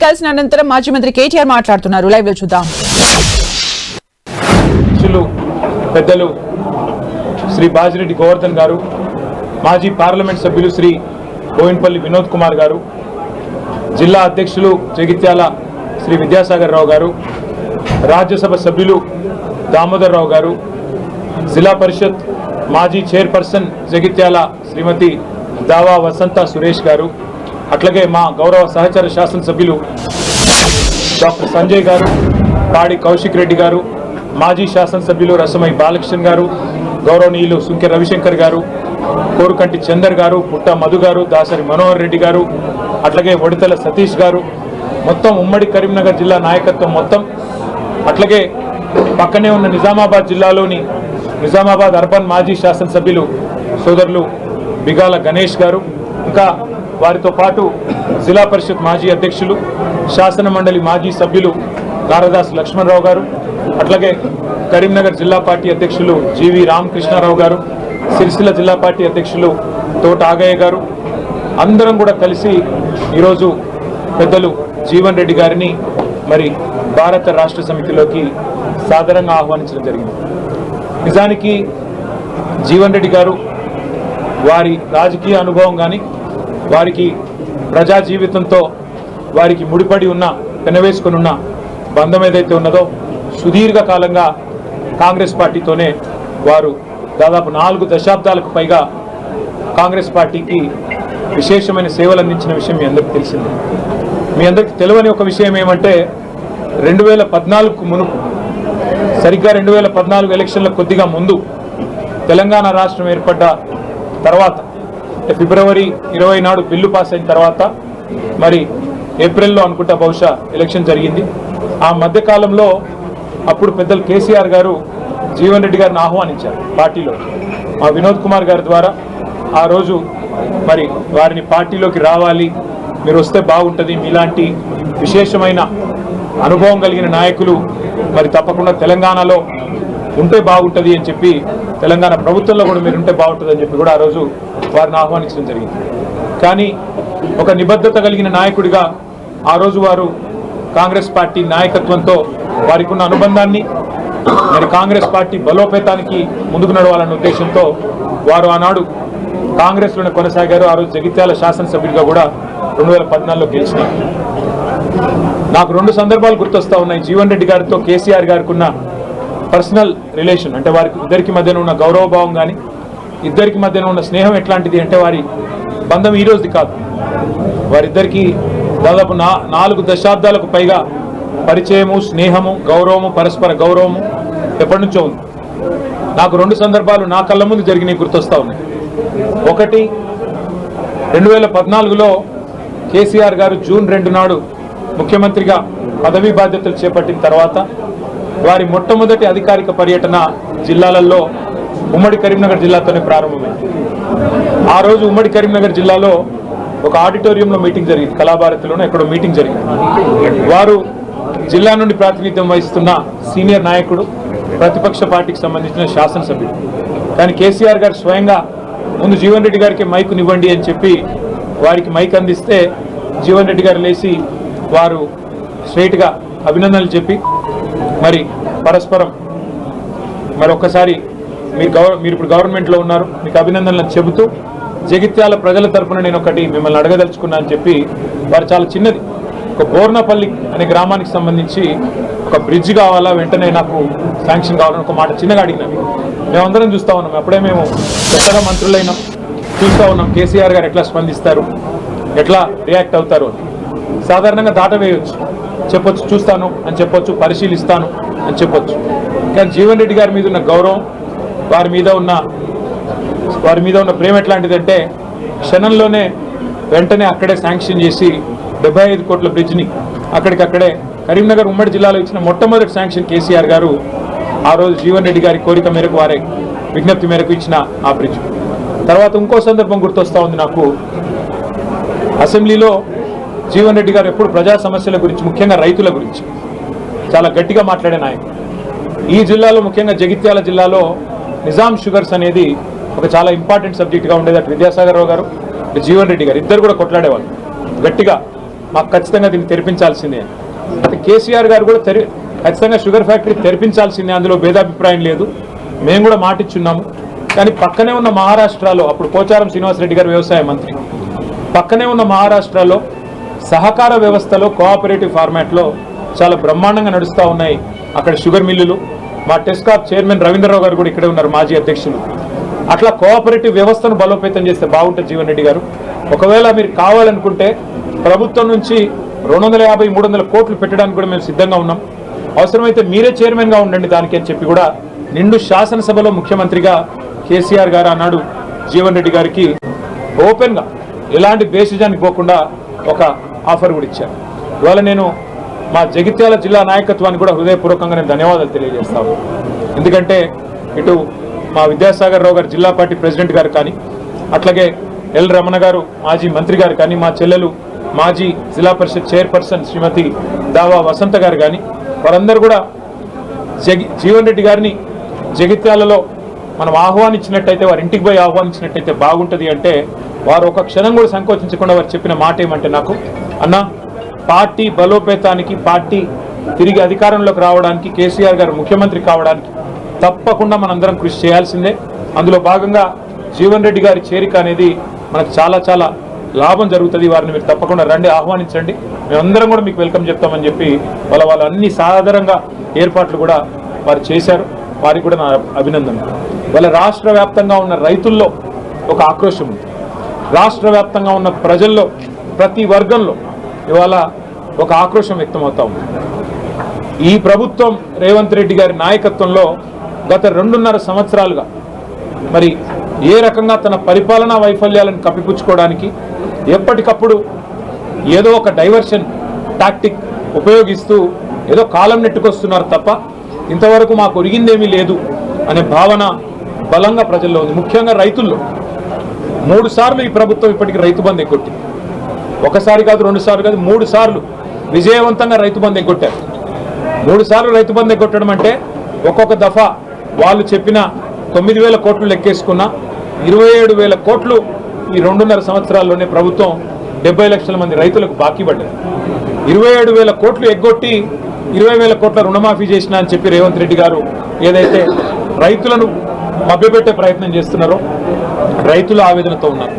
కలిసిన అనంతరం మాజీ మంత్రి కేటీఆర్ మాట్లాడుతున్నారు. లైవ్ లో చూద్దాం. పెద్దలు శ్రీ బాజిరెడ్డి గోవర్ధన్ గారు, మాజీ పార్లమెంట్ సభ్యులు శ్రీ బోయిన్పల్లి వినోద్ కుమార్ గారు, జిల్లా అధ్యక్షులు జగిత్యాల శ్రీ విద్యాసాగర్ రావు గారు, రాజ్యసభ సభ్యులు దామోదర్ రావు గారు, జిల్లా పరిషత్ మాజీ చైర్పర్సన్ జగిత్యాల శ్రీమతి దావా వసంత సురేష్ గారు, అట్లాగే మా గౌరవ సహచర శాసనసభ్యులు డాక్టర్ సంజయ్ గారు, పాడి కౌశిక్ రెడ్డి గారు, మాజీ శాసనసభ్యులు రసమై బాలకృష్ణ గారు, గౌరవనీయులు సుంకె రవిశంకర్ గారు, కోరుకంటి చందర్ గారు, పుట్ట మధు గారు, దాసరి మనోహర్ రెడ్డి గారు, అట్లాగే ఒడితల సతీష్ గారు, మొత్తం ఉమ్మడి కరీంనగర్ జిల్లా నాయకత్వం మొత్తం, అట్లాగే పక్కనే ఉన్న నిజామాబాద్ జిల్లాలోని నిజామాబాద్ అర్బన్ మాజీ శాసనసభ్యులు సోదరులు బిగాల గణేష్ గారు, ఇంకా వారితో పాటు జిల్లా పరిషత్ మాజీ అధ్యక్షులు శాసన మండలి మాజీ సభ్యులు నారదాస్ లక్ష్మణరావు గారు, అట్లాగే కరీంనగర్ జిల్లా పార్టీ అధ్యక్షులు జీవి రామకృష్ణారావు గారు, సిరిసిల్ల జిల్లా పార్టీ అధ్యక్షులు తోట ఆగయ్య గారు, అందరం కూడా కలిసి ఈరోజు పెద్దలు జీవన్ రెడ్డి గారిని మరి భారత రాష్ట్ర సమితిలోకి సాదరంగా ఆహ్వానించడం జరిగింది. నిజానికి జీవన్ రెడ్డి గారు వారి రాజకీయ అనుభవం కానీ వారికి ప్రజా జీవితంతో వారికి ముడిపడి ఉన్న పెనవేసుకుని ఉన్న బంధం ఏదైతే ఉన్నదో సుదీర్ఘకాలంగా కాంగ్రెస్ పార్టీతోనే వారు దాదాపు 4 దశాబ్దాలకు పైగా కాంగ్రెస్ పార్టీకి విశేషమైన సేవలు అందించిన విషయం మీ అందరికీ తెలిసింది. మీ అందరికీ తెలియని ఒక విషయం ఏమంటే 2014కు మునుపు, సరిగ్గా 2014 ఎలక్షన్ల కొద్దిగా ముందు, తెలంగాణ రాష్ట్రం ఏర్పడ్డ తర్వాత ఫిబ్రవరి 20 నాడు బిల్లు పాస్ అయిన తర్వాత మరి ఏప్రిల్లో అనుకుంటా బహుశా ఎలక్షన్ జరిగింది. ఆ మధ్యకాలంలో అప్పుడు పెద్దలు కేసీఆర్ గారు జీవన్ రెడ్డి గారిని ఆహ్వానించారు పార్టీలో. మా వినోద్ కుమార్ గారి ద్వారా ఆ రోజు మరి వారిని పార్టీలోకి రావాలి, మీరు వస్తే బాగుంటుంది, మీలాంటి విశేషమైన అనుభవం కలిగిన నాయకులు మరి తప్పకుండా తెలంగాణలో ఉంటే బాగుంటుంది అని చెప్పి, తెలంగాణ ప్రభుత్వంలో కూడా మీరు ఉంటే బాగుంటుంది అని చెప్పి కూడా ఆ రోజు వారిని ఆహ్వానించడం జరిగింది. కానీ ఒక నిబద్ధత కలిగిన నాయకుడిగా ఆ రోజు వారు కాంగ్రెస్ పార్టీ నాయకత్వంతో వారికి ఉన్న అనుబంధాన్ని, మరి కాంగ్రెస్ పార్టీ బలోపేతానికి ముందుకు నడవాలన్న ఉద్దేశంతో వారు ఆనాడు కాంగ్రెస్లోనే కొనసాగారు. ఆ రోజు జగిత్యాల శాసనసభ్యుడిగా కూడా 2014లో గెలిచినారు. నాకు 2 సందర్భాలు గుర్తొస్తా ఉన్నాయి. జీవన్ రెడ్డి గారితో కేసీఆర్ గారికి ఉన్న పర్సనల్ రిలేషన్, అంటే వారికి ఇద్దరికి మధ్యన ఉన్న గౌరవభావం కానీ ఇద్దరికి మధ్యన ఉన్న స్నేహం ఎట్లాంటిది అంటే, వారి బంధం ఈ రోజుది కాదు, వారిద్దరికీ దాదాపు 4 దశాబ్దాలకు పైగా పరిచయము, స్నేహము, గౌరవము, పరస్పర గౌరవము ఎప్పటి నుంచో ఉంది. నాకు 2 సందర్భాలు నా కళ్ళ ముందు జరిగినవి గుర్తొస్తా ఉన్నాయి. ఒకటి, 2014లో కేసీఆర్ గారు జూన్ 2 నాడు ముఖ్యమంత్రిగా పదవీ బాధ్యతలు చేపట్టిన తర్వాత వారి మొట్టమొదటి అధికారిక పర్యటన జిల్లాలలో ఉమ్మడి కరీంనగర్ జిల్లాతోనే ప్రారంభమైంది. ఆ రోజు ఉమ్మడి కరీంనగర్ జిల్లాలో ఒక ఆడిటోరియంలో మీటింగ్ జరిగింది, కళాభారతిలోనే ఎక్కడో మీటింగ్ జరిగింది. వారు జిల్లా నుండి ప్రాతినిధ్యం వహిస్తున్న సీనియర్ నాయకుడు, ప్రతిపక్ష పార్టీకి సంబంధించిన శాసనసభ్యుడు. కానీ కేసీఆర్ గారు స్వయంగా ముందు జీవన్ రెడ్డి గారికి మైకునివ్వండి అని చెప్పి వారికి మైక్ అందిస్తే జీవన్ రెడ్డి గారు లేచి వారు స్ట్రైట్గా అభినందనలు చెప్పి మరి పరస్పరం మరి ఒక్కసారి మీరు ఇప్పుడు గవర్నమెంట్లో ఉన్నారు, మీకు అభినందనలు చెబుతూ జగిత్యాల ప్రజల తరఫున నేను ఒకటి మిమ్మల్ని అడగదలుచుకున్నా అని చెప్పి వారు చాలా చిన్నది, ఒక బోర్నపల్లి అనే గ్రామానికి సంబంధించి ఒక బ్రిడ్జ్ కావాలా, వెంటనే నాకు శాంక్షన్ కావాలని ఒక మాట చిన్నగా అడిగినవి. మేమందరం చూస్తూ ఉన్నాం, అప్పుడే మేము కొత్తగా మంత్రులైనా చూస్తూ ఉన్నాం కేసీఆర్ గారు ఎట్లా స్పందిస్తారు, ఎట్లా రియాక్ట్ అవుతారు అని. సాధారణంగా దాటవేయచ్చు, చెప్పొచ్చు చూస్తాను అని చెప్పొచ్చు, పరిశీలిస్తాను అని చెప్పొచ్చు. కానీ జీవన్ రెడ్డి గారి మీద ఉన్న గౌరవం, వారి మీద ఉన్న ప్రేమ ఎట్లాంటిదంటే క్షణంలోనే వెంటనే అక్కడే శాంక్షన్ చేసి 75 కోట్ల బ్రిడ్జ్ని అక్కడికక్కడే కరీంనగర్ ఉమ్మడి జిల్లాలో ఇచ్చిన మొట్టమొదటి శాంక్షన్ కేసీఆర్ గారు ఆ రోజు జీవన్ రెడ్డి గారి కోరిక మేరకు, వారి విజ్ఞప్తి మేరకు ఇచ్చిన ఆ బ్రిడ్జ్. తర్వాత ఇంకో సందర్భం గుర్తొస్తూ ఉంది నాకు. అసెంబ్లీలో జీవన్ రెడ్డి గారు ఎప్పుడు ప్రజా సమస్యల గురించి, ముఖ్యంగా రైతుల గురించి చాలా గట్టిగా మాట్లాడే నాయకుడు. ఈ జిల్లాలో ముఖ్యంగా జగిత్యాల జిల్లాలో నిజాం షుగర్స్ అనేది ఒక చాలా ఇంపార్టెంట్ సబ్జెక్ట్గా ఉండేది. అటు విద్యాసాగర్ రావు గారు, జీవన్ రెడ్డి గారు ఇద్దరు కూడా కొట్లాడేవాళ్ళు గట్టిగా. మాకు ఖచ్చితంగా దీన్ని తెరిపించాల్సిందే. అయితే కేసీఆర్ గారు కూడా ఖచ్చితంగా షుగర్ ఫ్యాక్టరీ తెరిపించాల్సిందే, అందులో భేదాభిప్రాయం లేదు. మేము కూడా మాటిచ్చున్నాము. కానీ పక్కనే ఉన్న మహారాష్ట్రలో, అప్పుడు పోచారం శ్రీనివాసరెడ్డి గారు వ్యవసాయ మంత్రి, పక్కనే ఉన్న మహారాష్ట్రలో సహకార వ్యవస్థలో కోఆపరేటివ్ ఫార్మాట్లో చాలా బ్రహ్మాండంగా నడుస్తూ ఉన్నాయి అక్కడ షుగర్ మిల్లులు. మా టెస్కాప్ చైర్మన్ రవీంద్రరావు గారు కూడా ఇక్కడే ఉన్నారు, మాజీ అధ్యక్షులు. అట్లా కోఆపరేటివ్ వ్యవస్థను బలోపేతం చేస్తే బాగుంటుంది జీవన్ రెడ్డి గారు. ఒకవేళ మీరు కావాలనుకుంటే ప్రభుత్వం నుంచి 250-300 కోట్లు పెట్టడానికి కూడా మేము సిద్ధంగా ఉన్నాం. అవసరమైతే మీరే చైర్మన్గా ఉండండి దానికి అని చెప్పి కూడా నిండు శాసనసభలో ముఖ్యమంత్రిగా కేసీఆర్ గారు అన్నాడు జీవన్ రెడ్డి గారికి ఓపెన్గా ఎలాంటి బేసిజానికి పోకుండా ఒక ఆఫర్ కూడా ఇచ్చారు. ఇవాళ నేను మా జగిత్యాల జిల్లా నాయకత్వానికి కూడా హృదయపూర్వకంగా నేను ధన్యవాదాలు తెలియజేస్తాను. ఎందుకంటే ఇటు మా విద్యాసాగర్ రావు గారు జిల్లా పార్టీ ప్రెసిడెంట్ గారు కానీ, అట్లాగే ఎల్ రమణ గారు మాజీ మంత్రి గారు కానీ, మా చెల్లెలు మాజీ జిల్లా పరిషత్ చైర్పర్సన్ శ్రీమతి దావా వసంత గారు కానీ, వారందరూ కూడా జీవన్ రెడ్డి గారిని జగిత్యాలలో మనం ఆహ్వానించినట్టయితే, వారి ఇంటికి పోయి ఆహ్వానించినట్టయితే బాగుంటుంది అంటే వారు ఒక క్షణం కూడా సంకోచించకుండా వారు చెప్పిన మాట ఏమంటే, నాకు అన్న పార్టీ బలోపేతానికి, పార్టీ తిరిగి అధికారంలోకి రావడానికి, కేసీఆర్ గారు ముఖ్యమంత్రి కావడానికి తప్పకుండా మనందరం కృషి చేయాల్సిందే. అందులో భాగంగా జీవన్ రెడ్డి గారి చేరిక అనేది మనకు చాలా చాలా లాభం జరుగుతుంది. వారిని మీరు తప్పకుండా రండి, ఆహ్వానించండి, మేమందరం కూడా మీకు వెల్కమ్ చెప్తామని చెప్పి వాళ్ళు అన్ని సాధారణంగా ఏర్పాట్లు కూడా వారు చేశారు. వారికి కూడా నా అభినందనలు. వాళ్ళ రాష్ట్ర వ్యాప్తంగా ఉన్న రైతుల్లో ఒక ఆక్రోశం ఉంది. రాష్ట్ర వ్యాప్తంగా ఉన్న ప్రజల్లో ప్రతి వర్గంలో ఇవాళ ఒక ఆక్రోశం వ్యక్తమవుతా ఉంది. ఈ ప్రభుత్వం రేవంత్ రెడ్డి గారి నాయకత్వంలో గత 2.5 సంవత్సరాలుగా మరి ఏ రకంగా తన పరిపాలనా వైఫల్యాలను కప్పిపుచ్చుకోవడానికి ఎప్పటికప్పుడు ఏదో ఒక డైవర్షన్ టాక్టిక్ ఉపయోగిస్తూ ఏదో కాలం నెట్టుకొస్తున్నారు తప్ప ఇంతవరకు మాకు ఒరిగిందేమీ లేదు అనే భావన బలంగా ప్రజల్లో ఉంది. ముఖ్యంగా రైతుల్లో 3 సార్లు ఈ ప్రభుత్వం ఇప్పటికీ రైతు బంధు ఎగ్గొట్టింది. ఒకసారి కాదు, 2 సార్లు కాదు, 3 సార్లు విజయవంతంగా రైతు బంధు ఎగ్గొట్టారు. 3 సార్లు రైతు బంధు ఎగ్గొట్టడం అంటే ఒక్కొక్క దఫా వాళ్ళు చెప్పిన 9,000 కోట్లు లెక్కేసుకున్న 27,000 కోట్లు ఈ 2.5 సంవత్సరాల్లోనే ప్రభుత్వం 70 లక్షల మంది రైతులకు బాకీ పడ్డది. 27,000 కోట్లు ఎగ్గొట్టి 20,000 కోట్ల రుణమాఫీ చేసిన అని చెప్పి రేవంత్ రెడ్డి గారు ఏదైతే రైతులను మభ్యపెట్టే ప్రయత్నం చేస్తున్నారో రైతులు ఆవేదనతో ఉన్నారు.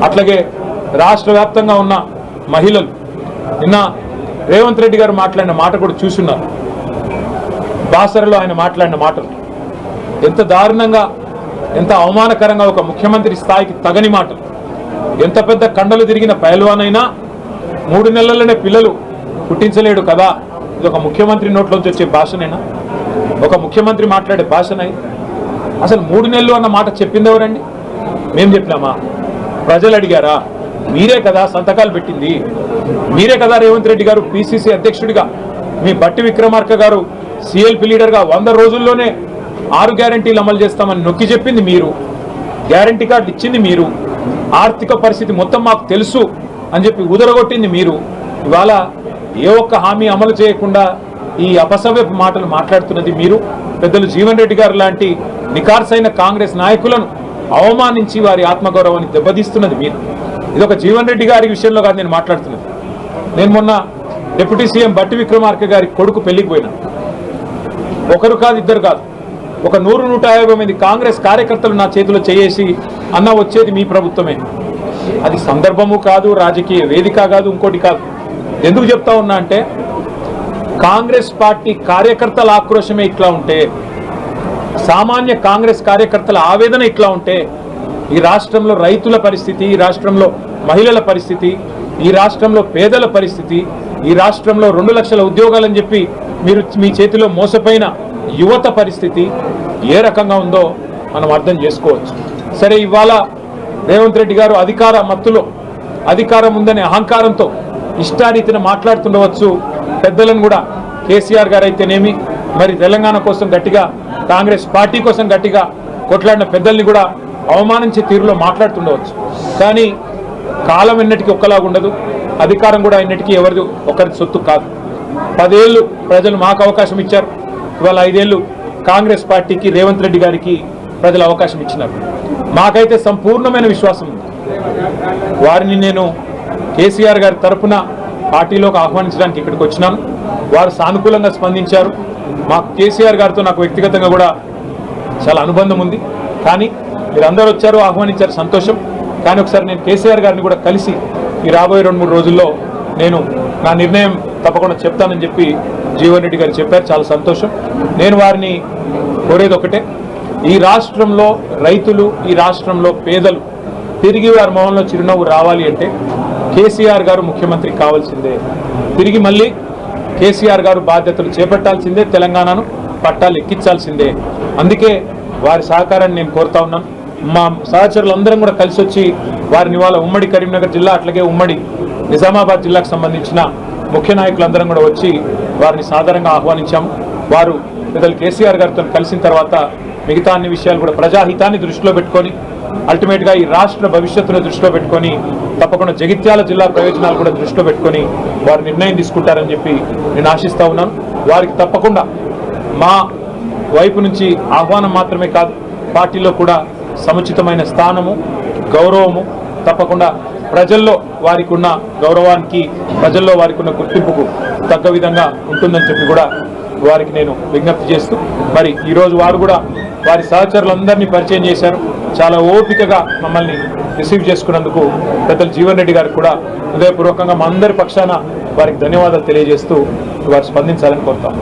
అట్లాగే రాష్ట్ర వ్యాప్తంగా ఉన్న మహిళలు నిన్న రేవంత్ రెడ్డి గారు మాట్లాడిన మాట కూడా చూస్తున్నారు. బాసరలో ఆయన మాట్లాడిన మాటలు ఎంత దారుణంగా, ఎంత అవమానకరంగా, ఒక ముఖ్యమంత్రి స్థాయికి తగని మాటలు. ఎంత పెద్ద కండలు తిరిగిన పైల్వానైనా 3 నెలల్లోనే పిల్లలు పుట్టించలేడు కదా, ఇది ఒక ముఖ్యమంత్రి నోట్లోంచి వచ్చే భాషనైనా, ఒక ముఖ్యమంత్రి మాట్లాడే భాషనై? అసలు 3 నెలలు అన్న మాట చెప్పింది ఎవరండి? మేము చెప్పినామా? ప్రజలు అడిగారా? మీరే కదా సంతకాలు పెట్టింది, మీరే కదా రేవంత్ రెడ్డి గారు పిసిసి అధ్యక్షుడిగా, మీ బట్టి విక్రమార్క గారు సిఎల్పి లీడర్గా 100 రోజుల్లోనే 6 గ్యారంటీలు అమలు చేస్తామని నొక్కి చెప్పింది మీరు, గ్యారంటీ కార్డు ఇచ్చింది మీరు, ఆర్థిక పరిస్థితి మొత్తం మాకు తెలుసు అని చెప్పి ఉదరగొట్టింది మీరు. ఇవాళ ఏ ఒక్క హామీ అమలు చేయకుండా ఈ అపసవ్యపు మాటలు మాట్లాడుతున్నది మీరు. పెద్దలు జీవన్ రెడ్డి గారు లాంటి నికార్సైన కాంగ్రెస్ నాయకులను అవమానించి వారి ఆత్మగౌరవాన్ని దెబ్బతీస్తున్నది మీరు. ఇది ఒక జీవన్ రెడ్డి గారి విషయంలో కాదు నేను మాట్లాడుతున్నది. నేను మొన్న డిప్యూటీ సీఎం బట్టి విక్రమార్క గారి కొడుకు పెళ్లికి పోయినా. ఒకరు కాదు, ఇద్దరు కాదు, ఒక 100-150 మంది కాంగ్రెస్ కార్యకర్తలు నా చేతిలో చేసి అన్న వచ్చేది మీ ప్రభుత్వమే. అది సందర్భము కాదు, రాజకీయ వేదిక కాదు, ఇంకోటి కాదు. ఎందుకు చెప్తా ఉన్నా అంటే కాంగ్రెస్ పార్టీ కార్యకర్తల ఆక్రోశమే ఇట్లా ఉంటే, సామాన్య కాంగ్రెస్ కార్యకర్తల ఆవేదన ఇట్లా ఉంటే, ఈ రాష్ట్రంలో రైతుల పరిస్థితి, ఈ రాష్ట్రంలో మహిళల పరిస్థితి, ఈ రాష్ట్రంలో పేదల పరిస్థితి, ఈ రాష్ట్రంలో 2 లక్షల ఉద్యోగాలని చెప్పి మీరు మీ చేతిలో మోసపోయిన యువత పరిస్థితి ఏ రకంగా ఉందో మనం అర్థం చేసుకోవచ్చు. సరే, ఇవాళ రేవంత్ రెడ్డి గారు అధికార మత్తులో, అధికారం ఉందనే అహంకారంతో ఇష్టారీతిన మాట్లాడుతుండవచ్చు. పెద్దలను కూడా కేసీఆర్ గారు అయితేనేమి, మరి తెలంగాణ కోసం గట్టిగా, కాంగ్రెస్ పార్టీ కోసం గట్టిగా కొట్లాడిన పెద్దల్ని కూడా అవమానించే తీరులో మాట్లాడుతుండవచ్చు. కానీ కాలం ఎన్నటికీ ఒక్కలాగా ఉండదు, అధికారం కూడా ఎన్నటికీ ఎవరిది ఒకరి సొత్తు కాదు. 10 ఏళ్ళు ప్రజలు మాకు అవకాశం ఇచ్చారు. ఇవాళ 5 ఏళ్ళు కాంగ్రెస్ పార్టీకి, రేవంత్ రెడ్డి గారికి ప్రజలు అవకాశం ఇచ్చినారు. మాకైతే సంపూర్ణమైన విశ్వాసం ఉంది. వారిని నేను కేసీఆర్ గారి తరఫున పార్టీలోకి ఆహ్వానించడానికి ఇక్కడికి వచ్చినాను. వారు సానుకూలంగా స్పందించారు. మా కేసీఆర్ గారితో నాకు వ్యక్తిగతంగా కూడా చాలా అనుబంధం ఉంది. కానీ మీరందరూ వచ్చారు, ఆహ్వానించారు, సంతోషం. కానీ ఒకసారి నేను కేసీఆర్ గారిని కూడా కలిసి ఈ రాబోయే 2-3 రోజుల్లో నేను నా నిర్ణయం తప్పకుండా చెప్తానని చెప్పి జీవన్ రెడ్డి గారు చెప్పారు. చాలా సంతోషం. నేను వారిని కోరేది ఒకటే, ఈ రాష్ట్రంలో రైతులు, ఈ రాష్ట్రంలో పేదలు తిరిగి వారి మొహంలో చిరునవ్వు రావాలి అంటే కేసీఆర్ గారు ముఖ్యమంత్రి కావాల్సిందే. తిరిగి మళ్ళీ కేసీఆర్ గారు బాధ్యతలు చేపట్టాల్సిందే, తెలంగాణను పట్టాలు ఎక్కించాల్సిందే. అందుకే వారి సహకారాన్ని నేను కోరుతా ఉన్నాను. మా సహచరులందరం కూడా కలిసి వచ్చి వారిని ఇవాళ ఉమ్మడి కరీంనగర్ జిల్లా, అట్లాగే ఉమ్మడి నిజామాబాద్ జిల్లాకు సంబంధించిన ముఖ్య నాయకులందరం కూడా వచ్చి వారిని సాధారణంగా ఆహ్వానించాము. వారు పెద్దలు కేసీఆర్ గారితో కలిసిన తర్వాత మిగతా అన్ని విషయాలు కూడా ప్రజాహితాన్ని దృష్టిలో పెట్టుకొని, అల్టిమేట్గా ఈ రాష్ట్ర భవిష్యత్తును దృష్టిలో పెట్టుకొని, తప్పకుండా జగిత్యాల జిల్లా ప్రయోజనాలు కూడా దృష్టిలో పెట్టుకొని వారు నిర్ణయం తీసుకుంటారని చెప్పి నేను ఆశిస్తూ ఉన్నాను. వారికి తప్పకుండా మా వైపు నుంచి ఆహ్వానం మాత్రమే కాదు, పార్టీలో కూడా సముచితమైన స్థానము, గౌరవము, తప్పకుండా ప్రజల్లో వారికి ఉన్న గౌరవానికి, ప్రజల్లో వారికి ఉన్న గుర్తింపుకు తగ్గ విధంగా ఉంటుందని చెప్పి కూడా వారికి నేను విజ్ఞప్తి చేస్తూ, మరి ఈరోజు వారు కూడా వారి సహచరులందరినీ పరిచయం చేశారు. చాలా ఓపికగా మమ్మల్ని రిసీవ్ చేసుకున్నందుకు పెద్దలు జీవన్ రెడ్డి గారికి కూడా హృదయపూర్వకంగా మా అందరి పక్షాన వారికి ధన్యవాదాలు తెలియజేస్తూ వారు స్పందించాలని కోరుతాం.